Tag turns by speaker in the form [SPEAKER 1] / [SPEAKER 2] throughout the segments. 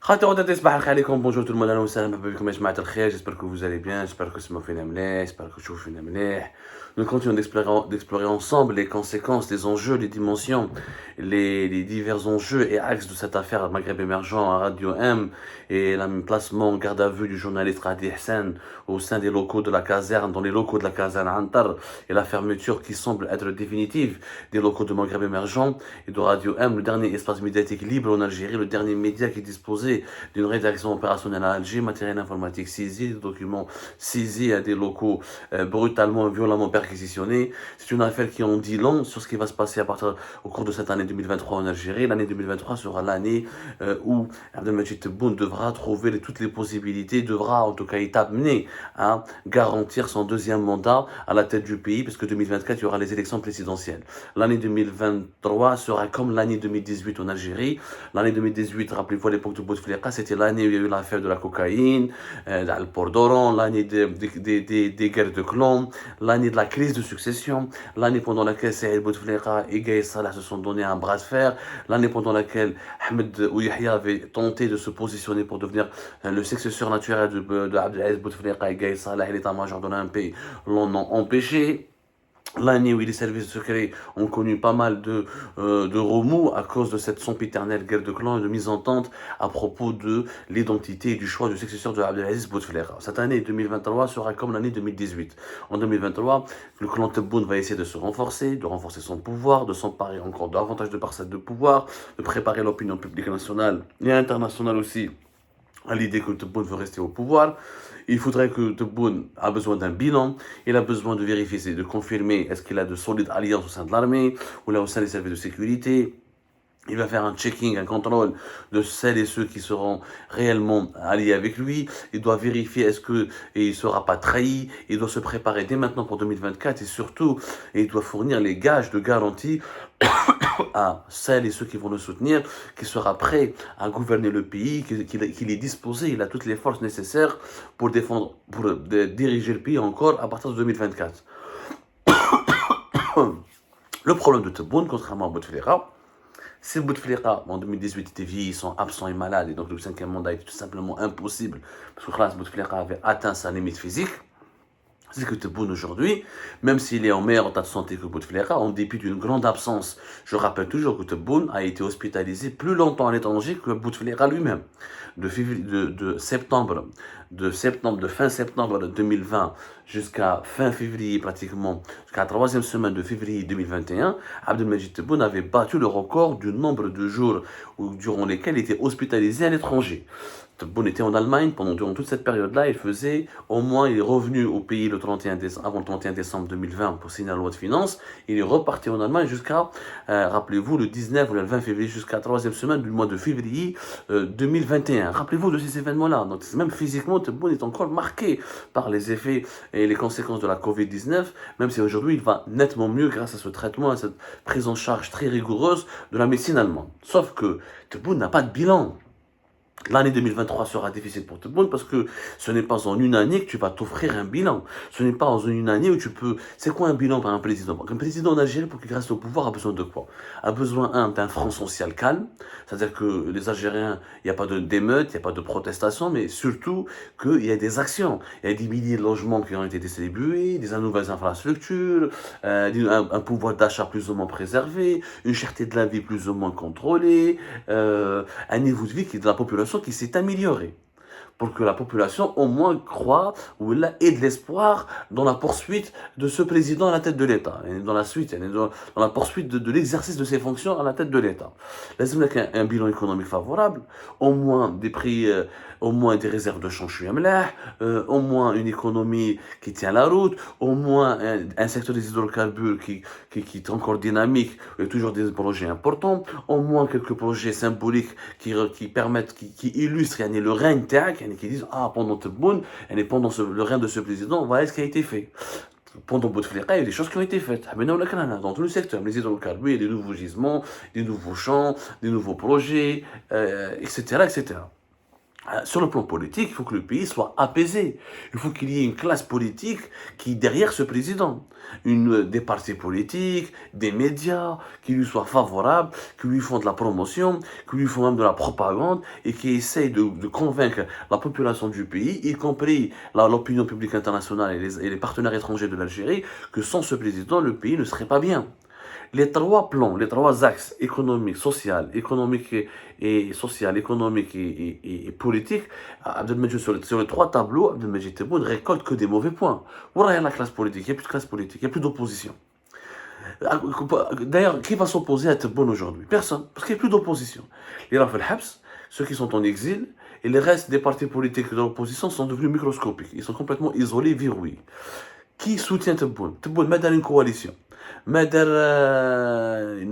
[SPEAKER 1] Bonjour tout le monde, أهلا وسهلا مرحبا بكم يا جماعة الخير, j'espère que vous allez bien, j'espère que تسمعوا فينا مليح, j'espère que تشوفوا فينا مليح. Nous continuons d'explorer ensemble les conséquences, les enjeux, les dimensions, les divers enjeux et axes de cette affaire Maghreb émergent à Radio M et l'emplacement en garde à vue du journaliste Radi Hassan au sein des locaux de la caserne, dans les locaux de la caserne Antar, et la fermeture qui semble être définitive des locaux de Maghreb émergent et de Radio M, le dernier espace médiatique libre en Algérie, le dernier média qui disposait d'une rédaction opérationnelle à Alger, matériel informatique saisi, documents saisis à des locaux brutalement et violemment perquisitionnés. C'est une affaire qui en dit long sur ce qui va se passer au cours de cette année 2023 en Algérie. L'année 2023 sera l'année où Abdelmajid Tebboune devra trouver toutes les possibilités, devra en tout cas être amené à garantir son deuxième mandat à la tête du pays, parce que 2024, il y aura les élections présidentielles. L'année 2023 sera comme l'année 2018 en Algérie. L'année 2018, rappelez-vous, à l'époque de Bouteflika, c'était l'année où il y a eu l'affaire de la cocaïne, le port d'Oran, l'année des guerres de clans, l'année de la crise de succession, l'année pendant laquelle Saïd Bouteflika et Gaï Salah se sont donné un bras de fer, l'année pendant laquelle Ahmed Ouyahia avait tenté de se positionner pour devenir le successeur naturel de Abdelaziz Bouteflika et Gaï Salah et l'état-major de l'OMP l'en ont empêché. L'année où les services secrets ont connu pas mal de remous à cause de cette sempiternelle guerre de clans et de mise-entente à propos de l'identité et du choix du successeur de Abdelaziz Bouteflika. Cette année 2023 sera comme l'année 2018. En 2023, le clan Tebboune va essayer de se renforcer, de renforcer son pouvoir, de s'emparer encore davantage de parcelles de pouvoir, de préparer l'opinion publique nationale et internationale aussi à l'idée que Tebboune veut rester au pouvoir. Il faudrait que Tebboune a besoin d'un bilan, il a besoin de vérifier, de confirmer est-ce qu'il a de solides alliances au sein de l'armée ou là au sein des services de sécurité. Il va faire un checking, un contrôle de celles et ceux qui seront réellement alliés avec lui. Il doit vérifier est-ce que il ne sera pas trahi. Il doit se préparer dès maintenant pour 2024 et surtout, il doit fournir les gages de garantie à celles et ceux qui vont le soutenir, qu'il sera prêt à gouverner le pays, qu'il est disposé, il a toutes les forces nécessaires pour défendre, pour diriger le pays encore à partir de 2024. Le problème de Tebboune, contrairement à Bouteflika, si Bouteflika en 2018 était vieillissant, absent et malade, et donc le cinquième mandat était tout simplement impossible, parce que Khalas Bouteflika avait atteint sa limite physique, c'est que Tebboune aujourd'hui, même s'il est en meilleur état de santé que Bouteflika, en dépit d'une grande absence, je rappelle toujours que Tebboune a été hospitalisé plus longtemps à l'étranger que Bouteflika lui-même. De fin septembre 2020 jusqu'à fin février pratiquement, jusqu'à la troisième semaine de février 2021, Abdelmajid Tebboune avait battu le record du nombre de jours durant lesquels il était hospitalisé à l'étranger. Tebboune était en Allemagne durant toute cette période-là. Il est revenu au pays avant le 31 décembre 2020 pour signer la loi de finances. Il est reparti en Allemagne jusqu'à, rappelez-vous, le 19 ou le 20 février, jusqu'à la troisième semaine du mois de février 2021. Rappelez-vous de ces événements-là. Donc, même physiquement, Tebboune est encore marqué par les effets et les conséquences de la Covid-19, même si aujourd'hui il va nettement mieux grâce à ce traitement, à cette prise en charge très rigoureuse de la médecine allemande. Sauf que Tebboune n'a pas de bilan. L'année 2023 sera difficile pour Tebboune parce que ce n'est pas en une année que tu vas t'offrir un bilan. Ce n'est pas en une année où tu peux... C'est quoi un bilan par un président? Un président d'Algérie, pour qu'il reste au pouvoir, a besoin de quoi? A besoin, d'un front social calme, c'est-à-dire que les Algériens, il n'y a pas d'émeutes, il n'y a pas de protestations, mais surtout qu'il y a des actions. Il y a des milliers de logements qui ont été distribués, des nouvelles infrastructures, un pouvoir d'achat plus ou moins préservé, une cherté de la vie plus ou moins contrôlée, un niveau de vie de la population qui s'est améliorée, pour que la population au moins croit ou ait de l'espoir dans la poursuite de ce président à la tête de l'État, dans la poursuite de l'exercice de ses fonctions à la tête de l'État. Laissez-moi un bilan économique favorable, au moins des prix, au moins des réserves de change au moins une économie qui tient la route, au moins un secteur des hydrocarbures qui est encore dynamique, et toujours des projets importants, au moins quelques projets symboliques qui permettent, qui illustrent le règne TAC, qui disent pendant Tebboune, pendant le règne de ce président, voilà ce qui a été fait. Pendant Bouteflika, il y a des choses qui ont été faites. Dans tout le secteur, les hydrocarbures, il y a des nouveaux gisements, des nouveaux champs, des nouveaux projets, etc., etc. Sur le plan politique, il faut que le pays soit apaisé. Il faut qu'il y ait une classe politique qui, derrière ce président, des partis politiques, des médias, qui lui soient favorables, qui lui font de la promotion, qui lui font même de la propagande et qui essayent de convaincre la population du pays, y compris l'opinion publique internationale et les partenaires étrangers de l'Algérie, que sans ce président, le pays ne serait pas bien. Les trois plans, les trois axes économiques, social, économique et politique, Abdelmajid sur les trois tableaux, Abdelmajid Tebboune récolte que des mauvais points. Voilà, il y a la classe politique, il n'y a plus de classe politique, il n'y a plus d'opposition. D'ailleurs, qui va s'opposer à Tebboune aujourd'hui? Personne, parce qu'il n'y a plus d'opposition. Les Rafel Habs, ceux qui sont en exil, et les restes des partis politiques de l'opposition sont devenus microscopiques. Ils sont complètement isolés, verrouillés. Qui soutient Tebboune? Tebboune met dans une coalition. Il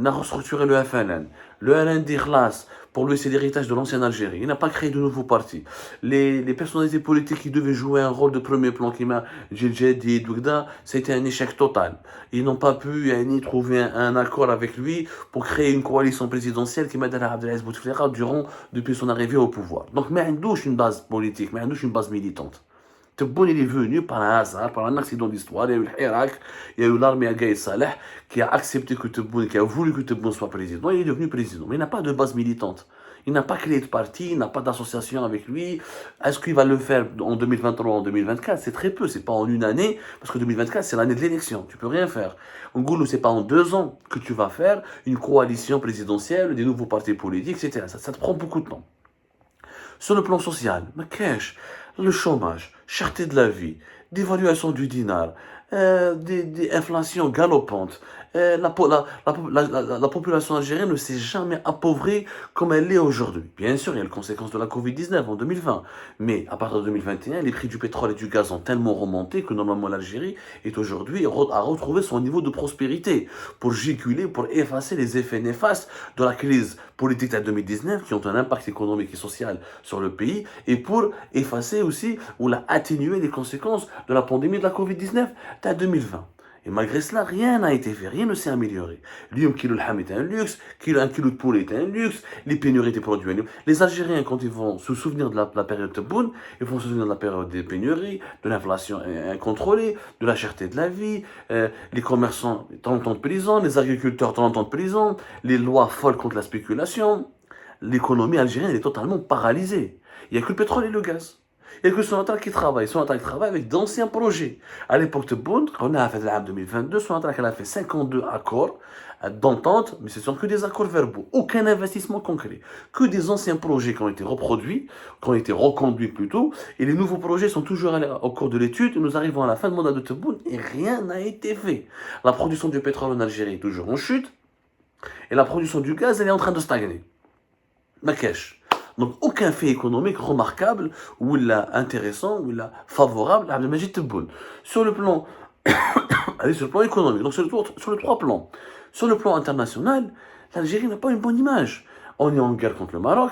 [SPEAKER 1] a restructuré le FLN. Le LN dit khlas, pour lui c'est l'héritage de l'ancienne Algérie. Il n'a pas créé de nouveaux partis. Les personnalités politiques qui devaient jouer un rôle de premier plan, qui m'a dit Dougda, c'était un échec total. Ils n'ont pas pu ni trouver un accord avec lui pour créer une coalition présidentielle qui m'a donné Abdelaziz Bouteflika depuis son arrivée au pouvoir. Donc, mais une base politique, mais une base militante. Tebboune, il est venu par un hasard, par un accident d'histoire. Il y a eu le Hirak, il y a eu l'armée à Gaïd Saleh qui a accepté que Tebboune, qui a voulu que Tebboune soit président. Il est devenu président. Mais il n'a pas de base militante. Il n'a pas créé de parti, il n'a pas d'association avec lui. Est-ce qu'il va le faire en 2023 ou en 2024? C'est très peu, c'est pas en une année, parce que 2024, c'est l'année de l'élection. Tu peux rien faire. En Goulou, c'est pas en 2 ans que tu vas faire une coalition présidentielle, des nouveaux partis politiques, etc. Ça te prend beaucoup de temps. Sur le plan social, le chômage, cherté de la vie, dévaluation du dinar, des inflations galopantes. La population algérienne ne s'est jamais appauvrie comme elle l'est aujourd'hui. Bien sûr, il y a les conséquences de la Covid-19 en 2020. Mais à partir de 2021, les prix du pétrole et du gaz ont tellement remonté que normalement l'Algérie est aujourd'hui à retrouver son niveau de prospérité pour juguler, pour effacer les effets néfastes de la crise politique de 2019 qui ont un impact économique et social sur le pays et pour effacer aussi ou atténuer les conséquences de la pandémie de la Covid-19 de 2020. Et malgré cela, rien n'a été fait, rien ne s'est amélioré. L'huile kilo de ham est un luxe, un kilo de poulet est un luxe, les pénuries des produits. Les Algériens, quand ils vont se souvenir de la période Tebboune, ils vont se souvenir de la période des pénuries, de l'inflation incontrôlée, de la cherté de la vie, les commerçants 30 ans de prison, les agriculteurs 30 ans de prison, les lois folles contre la spéculation. L'économie algérienne est totalement paralysée. Il n'y a que le pétrole et le gaz. Il n'y a que Sonatrach qui travaille. Sonatrach travaille avec d'anciens projets. À l'époque de Tebboune, on a fait l'année 2022, Sonatrach a fait 52 accords d'entente, mais ce sont que des accords verbaux. Aucun investissement concret. Que des anciens projets qui ont été reproduits, qui ont été reconduits plutôt, et les nouveaux projets sont toujours au cours de l'étude. Nous arrivons à la fin de mandat de Tebboune et rien n'a été fait. La production du pétrole en Algérie est toujours en chute, et la production du gaz, elle est en train de stagner. Makesh. Donc aucun fait économique remarquable ou intéressant ou favorable à Abdelmajid Tebboune. Sur le plan, sur le plan économique, donc sur les 3 plans. Sur le plan international, l'Algérie n'a pas une bonne image. On est en guerre contre le Maroc.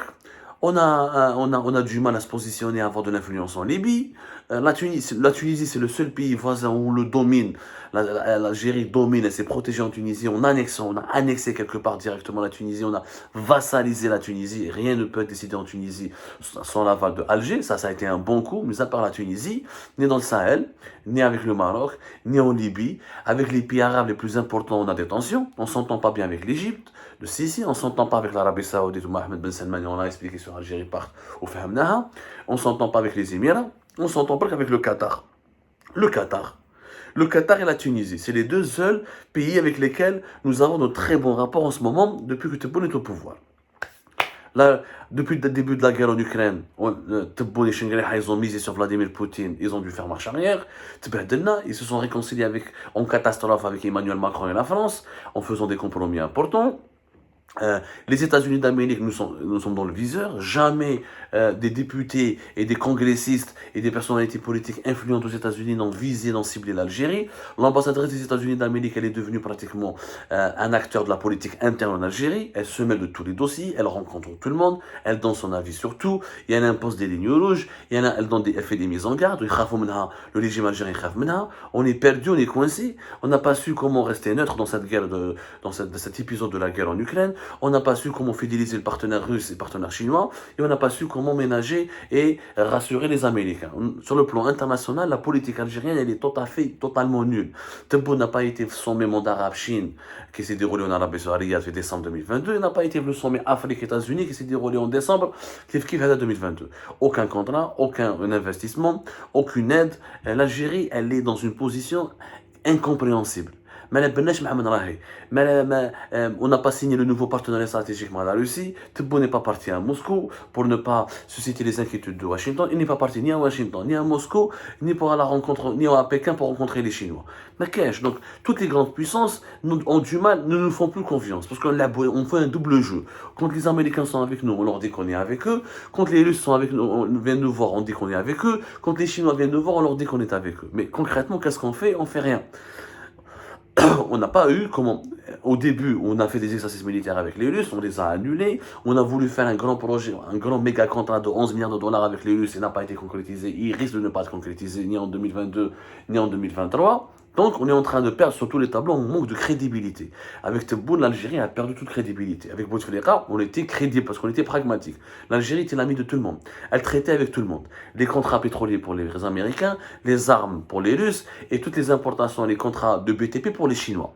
[SPEAKER 1] On a du mal à se positionner, à avoir de l'influence en Libye. La Tunisie, c'est le seul pays voisin où on le domine. L'Algérie domine, elle s'est protégée en Tunisie. On a annexé quelque part directement la Tunisie. On a vassalisé la Tunisie. Rien ne peut être décidé en Tunisie sans l'aval de Alger. Ça a été un bon coup, mais à part la Tunisie, ni dans le Sahel, ni avec le Maroc, ni en Libye. Avec les pays arabes les plus importants, on a des tensions. On ne s'entend pas bien avec l'Égypte, le Sisi. On ne s'entend pas avec l'Arabie Saoudite ou Mohamed Ben Salman. On a expliqué sur Algérie part au Fahmnaha. On ne s'entend pas avec les Émirats. On ne s'entend pas qu'avec le Qatar. Le Qatar et la Tunisie, c'est les 2 seuls pays avec lesquels nous avons de très bons rapports en ce moment depuis que Tebboune est au pouvoir. Là, depuis le début de la guerre en Ukraine, Tebboune et Shingreha, ils ont misé sur Vladimir Poutine, ils ont dû faire marche arrière. Ils se sont réconciliés en catastrophe avec Emmanuel Macron et la France, en faisant des compromis importants. Les États-Unis d'Amérique, nous sommes dans le viseur. Jamais des députés et des congressistes et des personnalités politiques influentes aux États-Unis n'ont visé, n'ont ciblé l'Algérie. L'ambassadrice des États-Unis d'Amérique, elle est devenue pratiquement un acteur de la politique interne en Algérie. Elle se mêle de tous les dossiers, elle rencontre tout le monde, elle donne son avis sur tout. Elle impose des lignes rouges, elle fait des mises en garde. Le régime algérien khaf menha. On est perdu, on est coincé. On n'a pas su comment rester neutre dans cette guerre, dans cet épisode de la guerre en Ukraine. on n'a pas su comment fidéliser le partenaire russe et le partenaire chinois, et on n'a pas su comment ménager et rassurer les Américains. Sur le plan international, la politique algérienne, elle est totalement nulle. Tebboune n'a pas été sommet monde arabe-Chine qui s'est déroulé en Arabie Saoudite en décembre 2022, il n'a pas été le sommet Afrique-États-Unis qui s'est déroulé en décembre 2022. Aucun contrat, aucun investissement, aucune aide. L'Algérie, elle est dans une position incompréhensible. On n'a pas signé le nouveau partenariat stratégique avec la Russie. Tebboune n'est pas parti à Moscou pour ne pas susciter les inquiétudes de Washington. Il n'est pas parti ni à Washington, ni à Moscou, ni pour à la rencontre, ni à Pékin pour rencontrer les Chinois. Mais qu'est-ce? Donc, toutes les grandes puissances ont du mal, ne nous font plus confiance parce qu'on fait un double jeu. Quand les Américains sont avec nous, on leur dit qu'on est avec eux. Quand les Russes sont avec nous, viennent nous voir, on dit qu'on est avec eux. Quand les Chinois viennent nous voir, on leur dit qu'on est avec eux. Mais concrètement, qu'est-ce qu'on fait? On fait rien. On n'a pas eu, au début, on a fait des exercices militaires avec les Russes, on les a annulés, on a voulu faire un grand projet, un grand méga contrat de 11 milliards de dollars avec les Russes, il n'a pas été concrétisé, il risque de ne pas être concrétisé ni en 2022, ni en 2023. Donc, on est en train de perdre sur tous les tableaux, on manque de crédibilité. Avec Tebboune, l'Algérie a perdu toute crédibilité. Avec Bouteflika, on était crédible parce qu'on était pragmatique. L'Algérie était l'ami de tout le monde. Elle traitait avec tout le monde. Les contrats pétroliers pour les Américains, les armes pour les Russes et toutes les importations, les contrats de BTP pour les Chinois.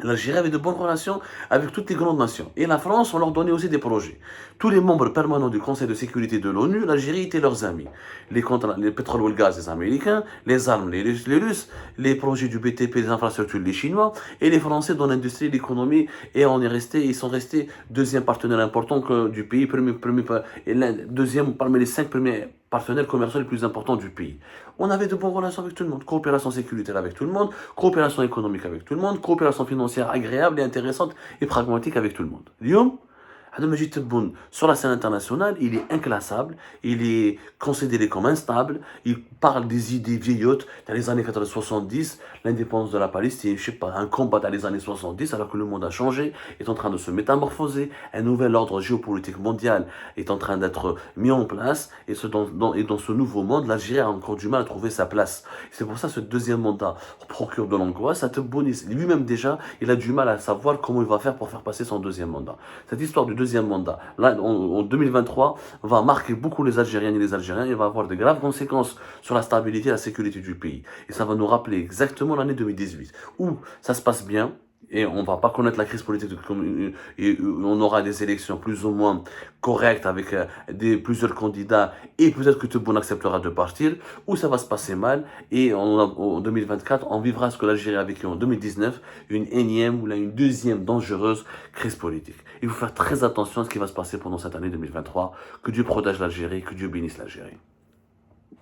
[SPEAKER 1] L'Algérie avait de bonnes relations avec toutes les grandes nations. Et la France, on leur donnait aussi des projets. Tous les membres permanents du Conseil de sécurité de l'ONU, l'Algérie était leurs amis. Les pétroles ou le gaz, les Américains, les armes, les Russes, les projets du BTP, les infrastructures, les Chinois, et les Français dans l'industrie, l'économie. Et ils sont restés deuxième partenaire important du pays, deuxième parmi les 5 premiers partenaires commerciaux les plus importants du pays. On avait de bonnes relations avec tout le monde, coopération sécuritaire avec tout le monde, coopération économique avec tout le monde, coopération financière agréable et intéressante et pragmatique avec tout le monde. Lyon, Abdelmajid Tebboune, sur la scène internationale, il est inclassable, il est considéré comme instable, il parle des idées vieillottes dans les années 70, l'indépendance de la Palestine, je sais pas, un combat dans les années 70, alors que le monde a changé, est en train de se métamorphoser, un nouvel ordre géopolitique mondial est en train d'être mis en place, et dans ce nouveau monde, l'Algérie a encore du mal à trouver sa place. C'est pour ça que ce deuxième mandat procure de l'angoisse à Tebboune. Lui-même déjà, il a du mal à savoir comment il va faire pour faire passer son deuxième mandat. Cette histoire du deuxième mandat, là, en 2023, va marquer beaucoup les Algériennes et les Algériens et va avoir de graves conséquences sur la stabilité et la sécurité du pays. Et ça va nous rappeler exactement l'année 2018, où ça se passe bien, et on ne va pas connaître la crise politique, et on aura des élections plus ou moins correctes avec plusieurs candidats, et peut-être que Tebboune acceptera de partir, ou ça va se passer mal, et en 2024, on vivra ce que l'Algérie a vécu en 2019, une énième ou une deuxième dangereuse crise politique. Il faut faire très attention à ce qui va se passer pendant cette année 2023, que Dieu protège l'Algérie, que Dieu bénisse l'Algérie.